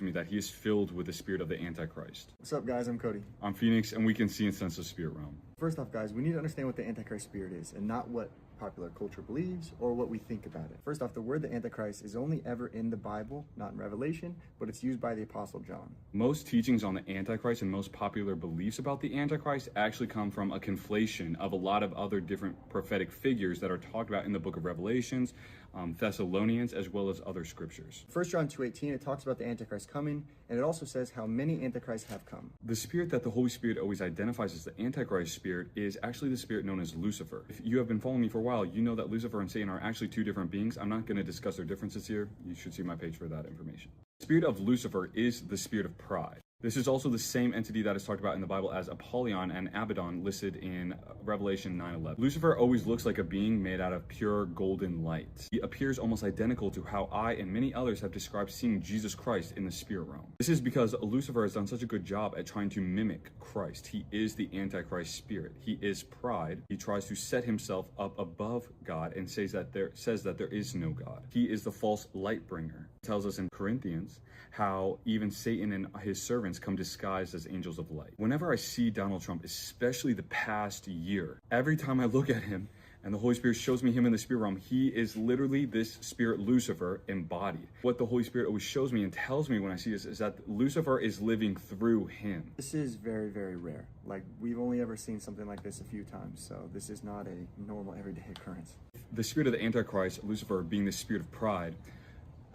me that he is filled with the spirit of the Antichrist. What's up, guys? I'm Cody. I'm Phoenix, and we can see and sense the spirit realm. First off, guys, we need to understand what the Antichrist spirit is and not what popular culture believes or what we think about it. First off, the word the Antichrist is only ever in the Bible, not in Revelation, but it's used by the Apostle John. Most teachings on the Antichrist and most popular beliefs about the Antichrist actually come from a conflation of a lot of other different prophetic figures that are talked about in the book of Revelations, Thessalonians, as well as other scriptures. 1 John 2:18, it talks about the Antichrist coming, and it also says how many Antichrists have come. The spirit that the Holy Spirit always identifies as the Antichrist spirit is actually the spirit known as Lucifer. If you have been following me for a while, you know that Lucifer and Satan are actually two different beings. I'm not going to discuss their differences here. You should see my page for that information. The spirit of Lucifer is the spirit of pride. This is also the same entity that is talked about in the Bible as Apollyon and Abaddon listed in Revelation 9:11. Lucifer always looks like a being made out of pure golden light. He appears almost identical to how I and many others have described seeing Jesus Christ in the spirit realm. This is because Lucifer has done such a good job at trying to mimic Christ. He is the Antichrist spirit. He is pride. He tries to set himself up above God and says that there is no God. He is the false light bringer. It tells us in Corinthians how even Satan and his servants come disguised as angels of light. Whenever I see Donald Trump, especially the past year, every time I look at him and the Holy Spirit shows me him in the spirit realm, he is literally this spirit Lucifer embodied. What the Holy Spirit always shows me and tells me when I see this is that Lucifer is living through him. This is very, very rare. Like, we've only ever seen something like this a few times, so this is not a normal everyday occurrence. The spirit of the Antichrist, Lucifer, being the spirit of pride,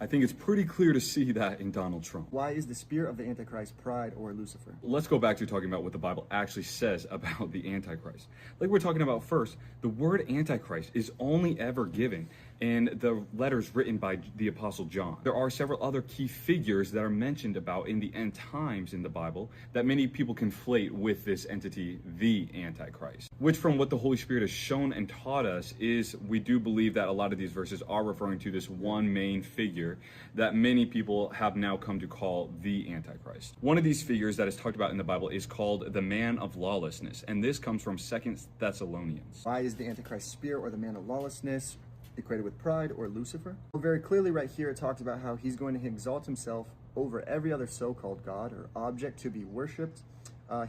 I think it's pretty clear to see that in Donald Trump. Why is the spirit of the Antichrist pride or Lucifer? Let's go back to talking about what the Bible actually says about the Antichrist. Like we're talking about first, the word Antichrist is only ever given in the letters written by the Apostle John. There are several other key figures that are mentioned about in the end times in the Bible that many people conflate with this entity, the Antichrist. Which, from what the Holy Spirit has shown and taught us, is we do believe that a lot of these verses are referring to this one main figure that many people have now come to call the Antichrist. One of these figures that is talked about in the Bible is called the man of lawlessness, and this comes from 2 Thessalonians. Why is the Antichrist spirit or the man of lawlessness equated with pride or Lucifer? Well, very clearly right here it talks about how he's going to exalt himself over every other so-called God or object to be worshipped.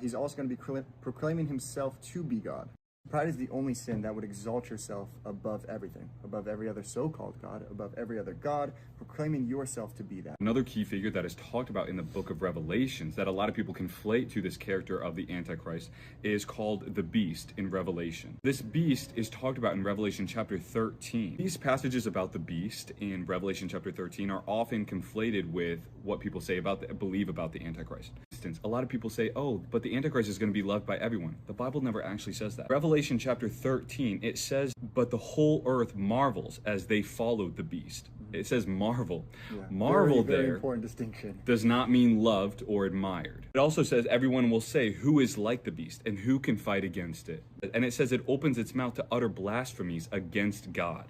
He's also going to be proclaiming himself to be God. Pride is the only sin that would exalt yourself above everything, above every other so-called God, above every other God, proclaiming yourself to be that. Another key figure that is talked about in the book of Revelations that a lot of people conflate to this character of the Antichrist is called the beast in Revelation. This beast is talked about in Revelation chapter 13. These passages about the beast in Revelation chapter 13 are often conflated with what people say believe about the Antichrist. For instance, a lot of people say, oh, but the Antichrist is going to be loved by everyone. The Bible never actually says that. Revelation chapter 13, it says, but the whole earth marvels as they followed the beast. It says marvel. Yeah, Marvel very there important distinction. does not mean loved or admired. It also says everyone will say, who is like the beast and who can fight against it? And it says it opens its mouth to utter blasphemies against God.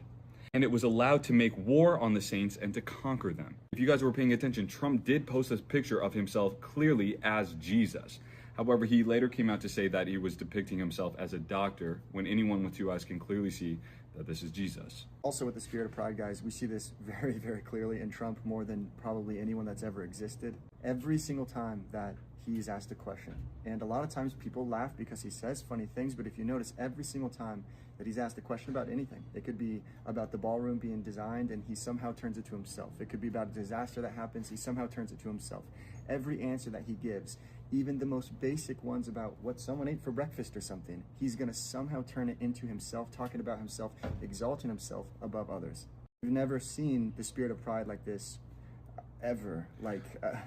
And it was allowed to make war on the saints and to conquer them. If you guys were paying attention, Trump did post a picture of himself clearly as Jesus. However, he later came out to say that he was depicting himself as a doctor, when anyone with two eyes can clearly see that this is Jesus. Also with the spirit of pride, guys, we see this very, very clearly in Trump more than probably anyone that's ever existed. Every single time that he's asked a question. And a lot of times people laugh because he says funny things, but if you notice, every single time that he's asked a question about anything, it could be about the ballroom being designed and he somehow turns it to himself. It could be about a disaster that happens, he somehow turns it to himself. Every answer that he gives, even the most basic ones about what someone ate for breakfast or something, he's going to somehow turn it into himself, talking about himself, exalting himself above others. We've never seen the spirit of pride like this ever.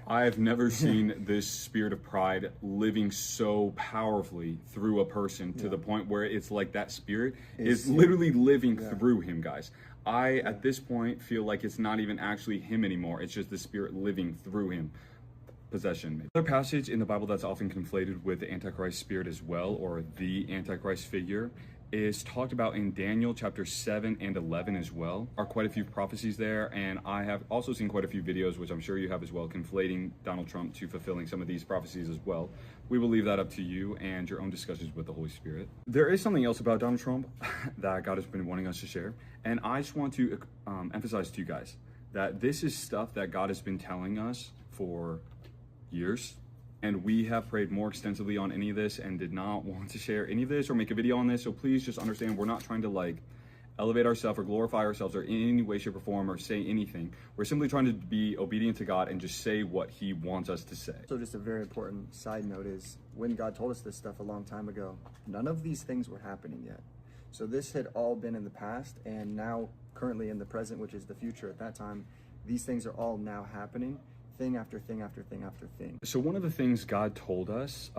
I've never seen this spirit of pride living so powerfully through a person to the point where it's like that spirit is literally living through him, guys. At this point, feel like it's not even actually him anymore. It's just the spirit living through him. Possession. Another passage in the Bible that's often conflated with the Antichrist spirit as well, or the Antichrist figure, is talked about in Daniel chapter 7 and 11 as well. Are quite a few prophecies there, and I have also seen quite a few videos, which I'm sure you have as well, conflating Donald Trump to fulfilling some of these prophecies as well. We will leave that up to you and your own discussions with the Holy Spirit. There is something else about Donald Trump that God has been wanting us to share, and I just want to emphasize to you guys that this is stuff that God has been telling us for years. And we have prayed more extensively on any of this and did not want to share any of this or make a video on this. So please just understand, we're not trying to like elevate ourselves or glorify ourselves or in any way, shape, or form or say anything. We're simply trying to be obedient to God and just say what he wants us to say. So just a very important side note is when God told us this stuff a long time ago, none of these things were happening yet. So this had all been in the past, and now currently in the present, which is the future at that time, these things are all now happening, thing after thing after thing after thing. So one of the things God told us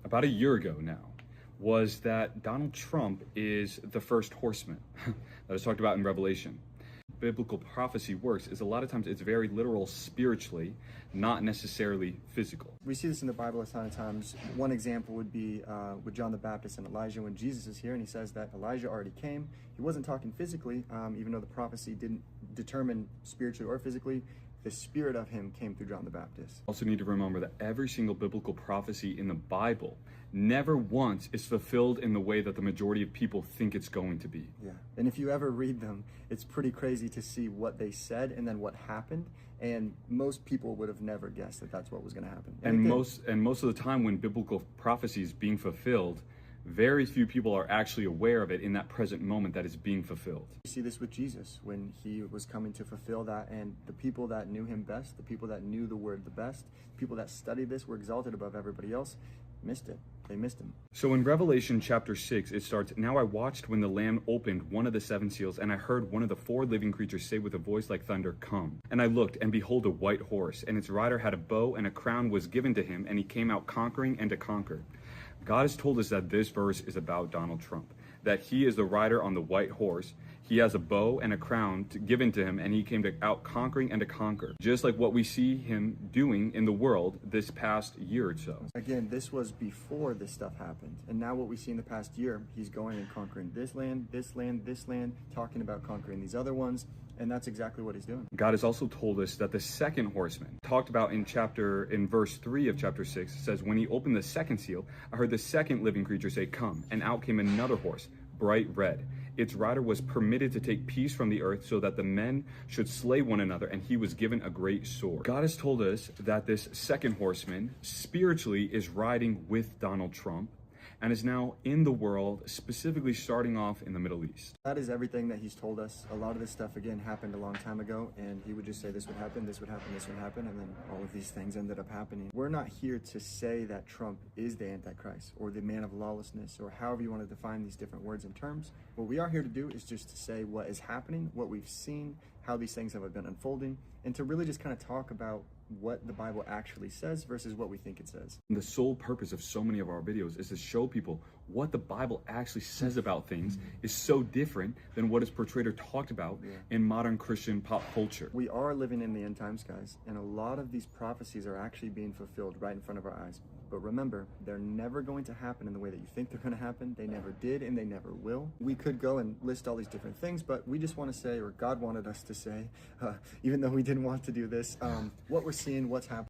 about a year ago now was that Donald Trump is the first horseman that is talked about in Revelation. Biblical prophecy works is a lot of times it's very literal spiritually, not necessarily physical. We see this in the Bible a ton of times. One example would be with John the Baptist and Elijah when Jesus is here and he says that Elijah already came. He wasn't talking physically, even though the prophecy didn't determine spiritually or physically. The spirit of him came through John the Baptist. Also need to remember that every single biblical prophecy in the Bible never once is fulfilled in the way that the majority of people think it's going to be. Yeah, and if you ever read them, it's pretty crazy to see what they said and then what happened. And most people would have never guessed that that's what was going to happen. And most of the time when biblical prophecy is being fulfilled, very few people are actually aware of it in that present moment that is being fulfilled. You see this with Jesus when he was coming to fulfill that, and the people that knew him best, the people that knew the word the best, people that studied this, were exalted above everybody else, missed it. They missed him. So in Revelation chapter 6, it starts, "Now I watched when the Lamb opened one of the seven seals, and I heard one of the four living creatures say with a voice like thunder, 'Come.' And I looked, and behold, a white horse, and its rider had a bow, and a crown was given to him, and he came out conquering and to conquer." God has told us that this verse is about Donald Trump, that he is the rider on the white horse. He has a bow and a crown given to him, and he came out conquering and to conquer, just like what we see him doing in the world this past year or so. Again, this was before this stuff happened. And now what we see in the past year, he's going and conquering this land, this land, this land, talking about conquering these other ones. And that's exactly what he's doing. God has also told us that the second horseman, talked about in verse 3 of chapter 6, says, "When he opened the second seal, I heard the second living creature say, 'Come.' And out came another horse, bright red. Its rider was permitted to take peace from the earth so that the men should slay one another, and he was given a great sword." God has told us that this second horseman spiritually is riding with Donald Trump and is now in the world, specifically starting off in the Middle East. That is everything that he's told us. A lot of this stuff, again, happened a long time ago, and he would just say this would happen, this would happen, this would happen, and then all of these things ended up happening. We're not here to say that Trump is the Antichrist or the man of lawlessness or however you want to define these different words and terms. What we are here to do is just to say what is happening, what we've seen, how these things have been unfolding, and to really just kind of talk about what the Bible actually says versus what we think it says. The sole purpose of so many of our videos is to show people what the Bible actually says about things is so different than what is portrayed or talked about in modern Christian pop culture. We are living in the end times, guys, and a lot of these prophecies are actually being fulfilled right in front of our eyes. But remember, they're never going to happen in the way that you think they're going to happen. They never did, and they never will. We could go and list all these different things, but we just want to say, or God wanted us to say, even though we didn't want to do this, what we're seeing, what's happening.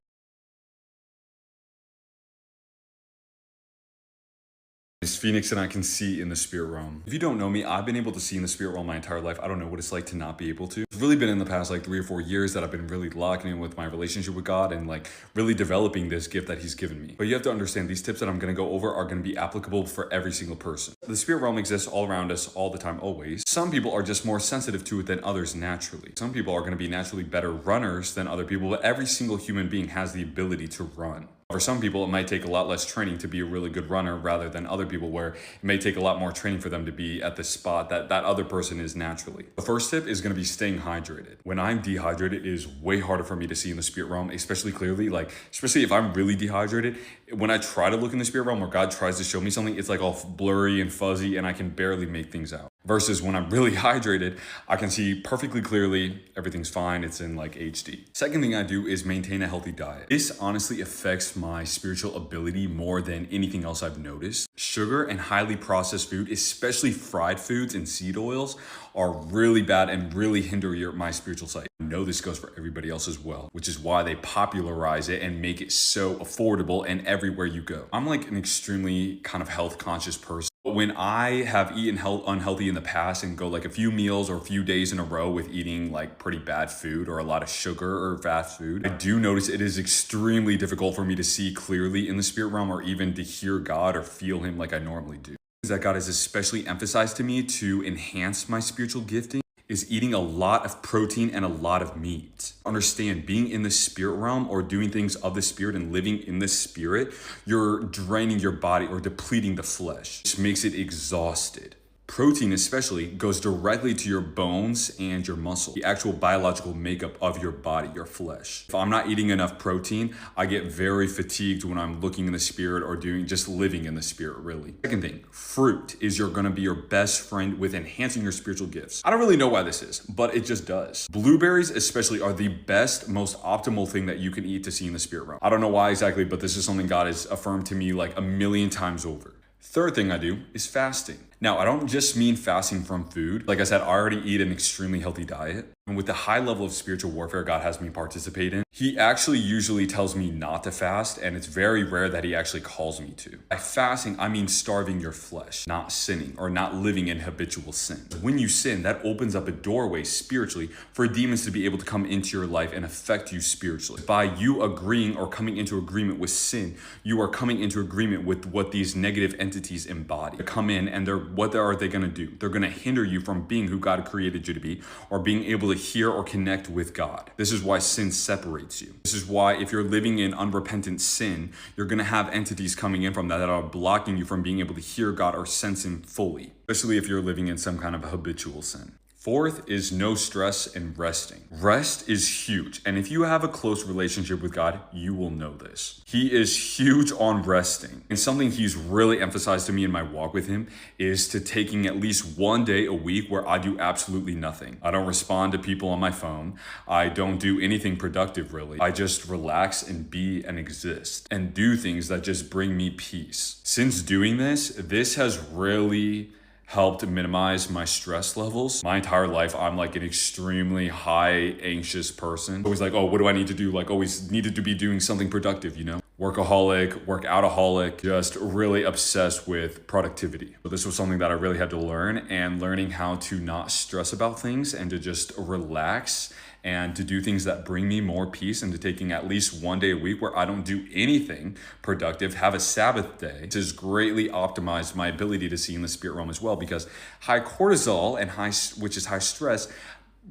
It's Phoenix, and I can see in the spirit realm. If you don't know me, I've been able to see in the spirit realm my entire life. I don't know what it's like to not be able to. It's really been in the past like 3 or 4 years that I've been really locking in with my relationship with God and like really developing this gift that he's given me. But you have to understand, these tips that I'm going to go over are going to be applicable for every single person. The spirit realm exists all around us all the time, always. Some people are just more sensitive to it than others naturally. Some people are going to be naturally better runners than other people, but every single human being has the ability to run. For some people, it might take a lot less training to be a really good runner rather than other people where it may take a lot more training for them to be at the spot that that other person is naturally. The first tip is going to be staying hydrated. When I'm dehydrated, it is way harder for me to see in the spirit realm, especially clearly, especially if I'm really dehydrated. When I try to look in the spirit realm or God tries to show me something, it's like all blurry and fuzzy and I can barely make things out. Versus when I'm really hydrated, I can see perfectly clearly, everything's fine, it's in like HD. Second thing I do is maintain a healthy diet. This honestly affects my spiritual ability more than anything else I've noticed. Sugar and highly processed food, especially fried foods and seed oils, are really bad and really hinder my spiritual sight. I know this goes for everybody else as well, which is why they popularize it and make it so affordable and everywhere you go. I'm like an extremely kind of health conscious person. But when I have eaten unhealthy in the past and go like a few meals or a few days in a row with eating like pretty bad food or a lot of sugar or fast food, I do notice it is extremely difficult for me to see clearly in the spirit realm or even to hear God or feel him like I normally do. That God has especially emphasized to me to enhance my spiritual gifting is eating a lot of protein and a lot of meat. Understand, being in the spirit realm or doing things of the spirit and living in the spirit, you're draining your body or depleting the flesh, which makes it exhausted. Protein especially goes directly to your bones and your muscle, the actual biological makeup of your body, your flesh. If I'm not eating enough protein, I get very fatigued when I'm looking in the spirit or just living in the spirit, really. Second thing, fruit is gonna be your best friend with enhancing your spiritual gifts. I don't really know why this is, but it just does. Blueberries especially are the best, most optimal thing that you can eat to see in the spirit realm. I don't know why exactly, but this is something God has affirmed to me like a million times over. Third thing I do is fasting. Now, I don't just mean fasting from food. Like I said, I already eat an extremely healthy diet. And with the high level of spiritual warfare God has me participate in, he actually usually tells me not to fast, and it's very rare that he actually calls me to. By fasting, I mean starving your flesh, not sinning or not living in habitual sin. When you sin, that opens up a doorway spiritually for demons to be able to come into your life and affect you spiritually. By you agreeing or coming into agreement with sin, you are coming into agreement with what these negative entities embody. They come in and what are they gonna do? They're gonna hinder you from being who God created you to be or being able to hear or connect with God. This is why sin separates you. This is why if you're living in unrepentant sin, you're gonna have entities coming in from that are blocking you from being able to hear God or sense him fully, especially if you're living in some kind of habitual sin. Fourth is no stress and resting. Rest is huge. And if you have a close relationship with God, you will know this. He is huge on resting. And something he's really emphasized to me in my walk with him is to taking at least one day a week where I do absolutely nothing. I don't respond to people on my phone. I don't do anything productive really. I just relax and be and exist and do things that just bring me peace. Since doing this has really helped minimize my stress levels. My entire life, I'm like an extremely high anxious person. Always like, oh, what do I need to do? Like always needed to be doing something productive, you know? Workaholic, workoutaholic, just really obsessed with productivity. So this was something that I really had to learn, and learning how to not stress about things and to just relax and to do things that bring me more peace, and to taking at least one day a week where I don't do anything productive, have a Sabbath day. This has greatly optimized my ability to see in the spirit realm as well, because high cortisol and which is high stress,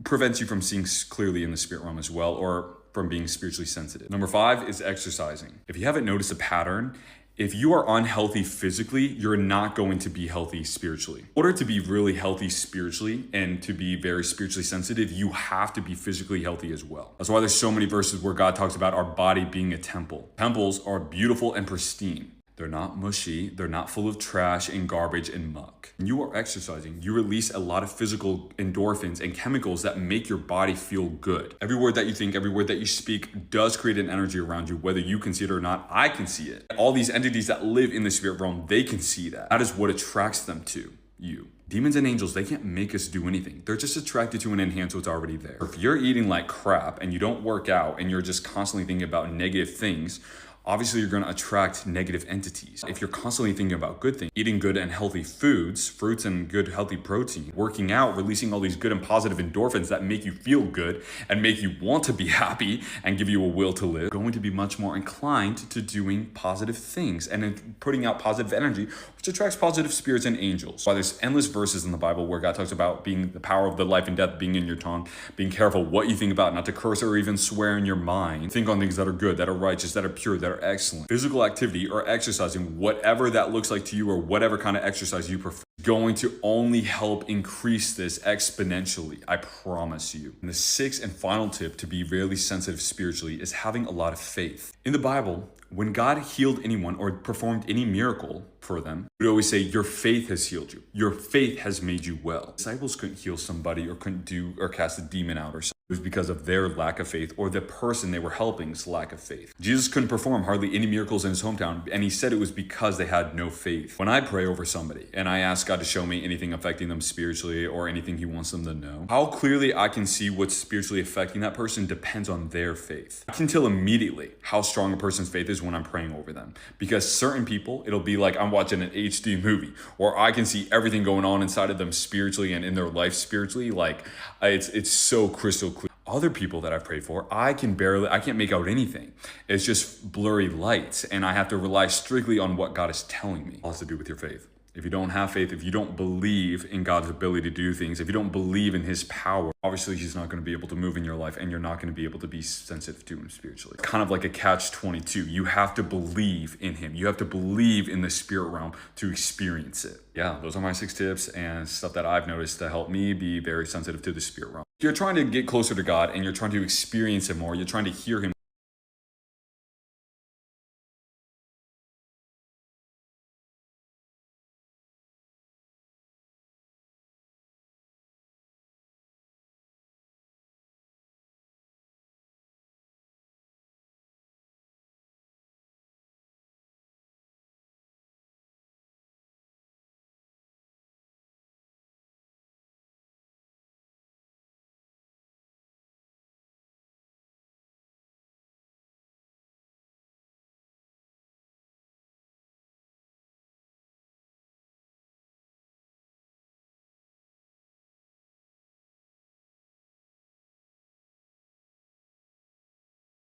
prevents you from seeing clearly in the spirit realm as well, or from being spiritually sensitive. Number 5 is exercising. If you haven't noticed a pattern, if you are unhealthy physically, you're not going to be healthy spiritually. In order to be really healthy spiritually and to be very spiritually sensitive, you have to be physically healthy as well. That's why there's so many verses where God talks about our body being a temple. Temples are beautiful and pristine. They're not mushy. They're not full of trash and garbage and muck. When you are exercising, you release a lot of physical endorphins and chemicals that make your body feel good. Every word that you think, every word that you speak does create an energy around you, whether you can see it or not. I can see it. All these entities that live in the spirit realm, they can see that. That is what attracts them to you. Demons and angels, they can't make us do anything. They're just attracted to and enhance what's already there. If you're eating like crap and you don't work out and you're just constantly thinking about negative things, obviously you're going to attract negative entities. If you're constantly thinking about good things, eating good and healthy foods, fruits and good healthy protein, working out, releasing all these good and positive endorphins that make you feel good and make you want to be happy and give you a will to live, you're going to be much more inclined to doing positive things and putting out positive energy, which attracts positive spirits and angels. Why there's endless verses in the Bible where God talks about being the power of the life and death being in your tongue, being careful what you think about, not to curse or even swear in your mind. Think on things that are good, that are righteous, that are pure, that are excellent. Physical activity or exercising, whatever that looks like to you or whatever kind of exercise you prefer, is going to only help increase this exponentially. I promise you. And the 6th and final tip to be really sensitive spiritually is having a lot of faith. In the Bible, when God healed anyone or performed any miracle for them, he would always say, your faith has healed you. Your faith has made you well. Disciples couldn't heal somebody or couldn't do or cast a demon out or something. It was because of their lack of faith or the person they were helping's lack of faith. Jesus couldn't perform hardly any miracles in his hometown, and he said it was because they had no faith. When I pray over somebody and I ask God to show me anything affecting them spiritually or anything he wants them to know, how clearly I can see what's spiritually affecting that person depends on their faith. I can tell immediately how strong a person's faith is when I'm praying over them, because certain people, it'll be like I'm watching an HD movie, or I can see everything going on inside of them spiritually and in their life spiritually. Like it's so crystal clear. Other people that I've prayed for, I can't make out anything. It's just blurry lights, and I have to rely strictly on what God is telling me. It all has to do with your faith. If you don't have faith, if you don't believe in God's ability to do things, if you don't believe in his power, obviously he's not going to be able to move in your life, and you're not going to be able to be sensitive to him spiritually. It's kind of like a catch-22. You have to believe in him. You have to believe in the spirit realm to experience it. Yeah, those are my 6 tips and stuff that I've noticed to help me be very sensitive to the spirit realm. If you're trying to get closer to God and you're trying to experience him more, you're trying to hear him